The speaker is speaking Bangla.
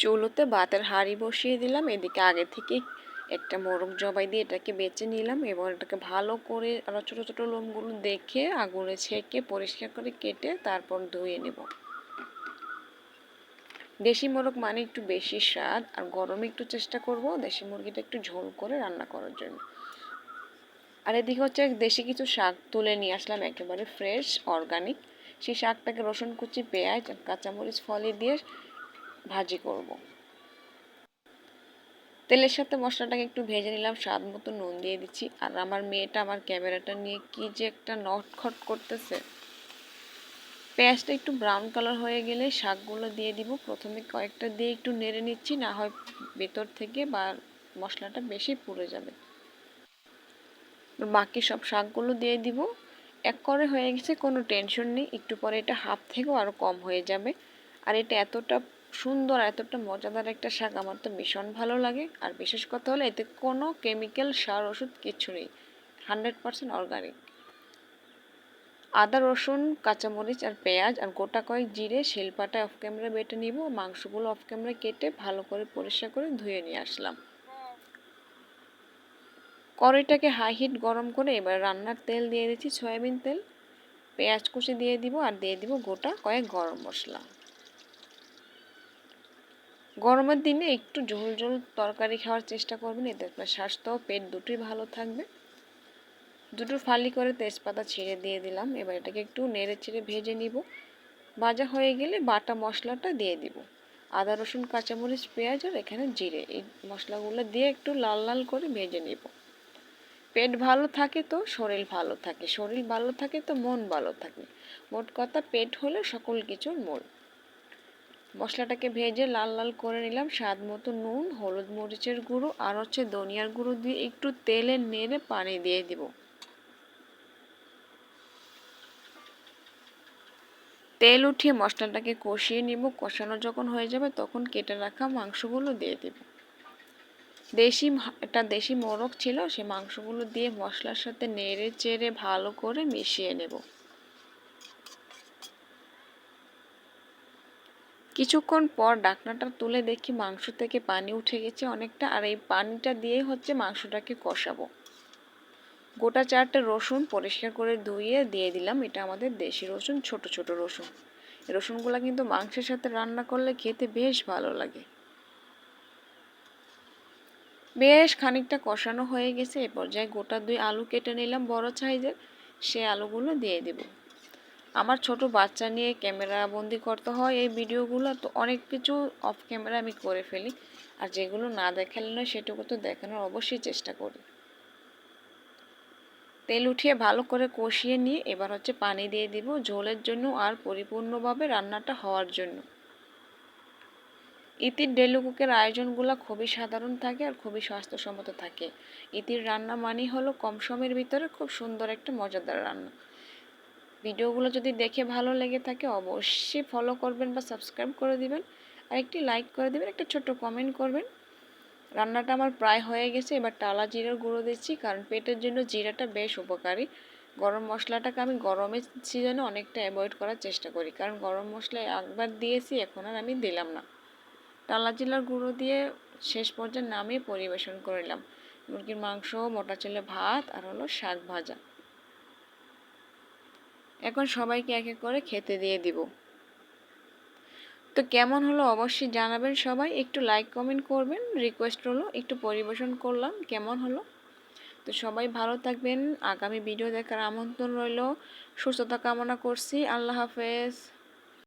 চুলোতে ভাতের হাঁড়ি বসিয়ে দিলাম। এদিকে আগে থেকে একটা মোরগ জবাই দিয়ে এটাকে বেছে নিলাম এবং এটাকে ভালো করে আরও ছোটো ছোটো লোমগুলো দেখে আগুনে ছেঁকে পরিষ্কার করে কেটে তারপর ধুয়ে নেব। দেশি মোরগ মানে একটু বেশি স্বাদ, আর গরমে একটু চেষ্টা করব দেশি মুরগিটা একটু ঝোল করে রান্না করার জন্য। আর এদিকে হচ্ছে দেশি কিছু শাক তুলে নিয়ে আসলাম, একেবারে ফ্রেশ অর্গানিক। সেই শাকটাকে রসুন কুচি, পেঁয়াজ আর কাঁচামরিচ ফলি দিয়ে ভাজি করব। তেলের সাথে মশলাটাকে একটু ভেজে নিলাম, স্বাদ মতো নুন দিয়ে দিচ্ছি। আর আমার মেয়েটা আমার ক্যামেরাটা নিয়ে কি যে একটা নটখট করতেছে। পেঁয়াজটা একটু ব্রাউন কালার হয়ে গেলে শাকগুলো দিয়ে দিব। প্রথমে কয়েকটা দিয়ে একটু নেড়ে নিচ্ছি, না হয় ভেতর থেকে বা মশলাটা বেশি পুড়ে যাবে। বাকি সব শাকগুলো দিয়ে দিব। এক করে হয়ে গেছে, কোনো টেনশন নেই, একটু পরে এটা হাফ থেকেও আরও কম হয়ে যাবে। আর এটা এতটা সুন্দর, এতটা মজাদার একটা শাক, আমার তো ভীষণ ভালো লাগে। আর বিশেষ কথা হলো এতে কোনো কেমিক্যাল, সার, ওষুধ কিচ্ছু নেই, 100% অর্গানিক। আদা, রসুন, কাঁচামরিচ আর পেঁয়াজ আর গোটা কয়েক জিরে শিলপাটায় অফ ক্যামেরা বেটে নিব। মাংসগুলো অফ ক্যামেরা কেটে ভালো করে পরিষ্কার করে ধুয়ে নিয়ে আসলাম। কড়াইটাকে হাই হিট গরম করে এবার রান্নার তেল দিয়ে দিচ্ছি, সয়াবিন তেল। পেঁয়াজ কুচি দিয়ে দিব আর দিয়ে দিব গোটা কয়েক গরম মশলা। গরমের দিনে একটু ঝোল ঝোল তরকারি খাওয়ার চেষ্টা করবেন, এতে আপনার স্বাস্থ্য ও পেট দুটোই ভালো থাকবে। দুটো ফালি করে তেজপাতা ছিঁড়ে দিয়ে দিলাম। এবার এটাকে একটু নেড়ে চেড়ে ভেজে নিব। ভাজা হয়ে গেলে বাটা মশলাটা দিয়ে দিব, আদা, রসুন, কাঁচামরিচ, পেঁয়াজ আর এখানে জিরে। এই মশলাগুলো দিয়ে একটু লাল লাল করে ভেজে নিব। পেট ভালো থাকে তো শরীর ভালো থাকে, শরীর ভালো থাকে তো মন ভালো থাকে। মোট কথা পেট হলো সকল কিছুর মূল। মশলাটাকে ভেজে লাল লাল করে নিলাম। স্বাদ মতো নুন, হলুদ, মরিচের গুঁড়ো আর হচ্ছে ধনিয়ার গুঁড়ো দিয়ে একটু তেলে নেড়ে পানি দিয়ে দিব। তেল উঠিয়ে মশলাটাকে কষিয়ে নিব। কষানো যখন হয়ে যাবে তখন কেটে রাখা মাংসগুলো দিয়ে দেব। একটা দেশি মোরগ ছিল, সে মাংসগুলো দিয়ে মশলার সাথে নেড়ে চেড়ে ভালো করে মিশিয়ে নেব। কিছুক্ষণ পর ঢাকনাটা তুলে দেখি মাংস থেকে পানি উঠে গেছে অনেকটা, আর এই পানিটা দিয়ে হচ্ছে মাংসটাকে কষাবো। গোটা 4টে রসুন পরিষ্কার করে ধুয়ে দিয়ে দিলাম। এটা আমাদের দেশি রসুন, ছোট ছোট রসুন। এই রসুনগুলো কিন্তু মাংসের সাথে রান্না করলে খেতে বেশ ভালো লাগে। বেশ খানিকটা কষানো হয়ে গেছে, এ পর্যায়ে গোটা 2 আলু কেটে নিলাম বড় সাইজের, সে আলুগুলো দিয়ে দেব। আমার ছোট বাচ্চা নিয়ে ক্যামেরা বন্দি করতে হয় এই ভিডিওগুলো, তো অনেক কিছু অফ ক্যামেরা আমি করে ফেলি, আর যেগুলো না দেখালে নয় সেটুকু তো দেখানোর অবশ্যই চেষ্টা করি। তেল উঠিয়ে ভালো করে কষিয়ে নিয়ে এবার হচ্ছে পানি দিয়ে দিব ঝোলের জন্য আর পরিপূর্ণভাবে রান্নাটা হওয়ার জন্য। ইতির ডেলি কুকের আয়োজনগুলো খুবই সাধারণ থাকে আর খুবই স্বাস্থ্যসম্মত থাকে। ইতির রান্না মানে হলো কম সময়ের ভিতরে খুব সুন্দর একটা মজাদার রান্না। ভিডিওগুলো যদি দেখে ভালো লেগে থাকে অবশ্যই ফলো করবেন বা সাবস্ক্রাইব করে দিবেন, আর একটি লাইক করে দিবেন, একটা ছোট্ট কমেন্ট করবেন। রান্নাটা আমার প্রায় হয়ে গেছে। এবার টালা জিরার গুঁড়ো দিচ্ছি, কারণ পেটের জন্য জিরাটা বেশ উপকারী। গরম মশলাটাকে আমি গরমের সিজনে অনেকটা অ্যাভয়েড করার চেষ্টা করি, কারণ গরম মশলা একবার দিয়েছি, এখন আর আমি দিলাম না। টালা জিরার গুঁড়ো দিয়ে শেষ পর্যায়ে নামিয়ে পরিবেশন করে নিলাম। মুরগির মাংস, মোটা চালের ভাত আর হলো শাক ভাজা। এখন সবাইকে এক এক করে খেতে দিয়ে দিব। তো কেমন হলো অবশ্যই জানাবেন সবাই, একটু লাইক কমেন্ট করবেন, রিকোয়েস্ট হলো একটু পরিবেশন করলাম কেমন হলো। তো সবাই ভালো থাকবেন, আগামী ভিডিও দেখার আমন্ত্রণ রইল, সুস্থতা কামনা করছি। আল্লাহ হাফেজ।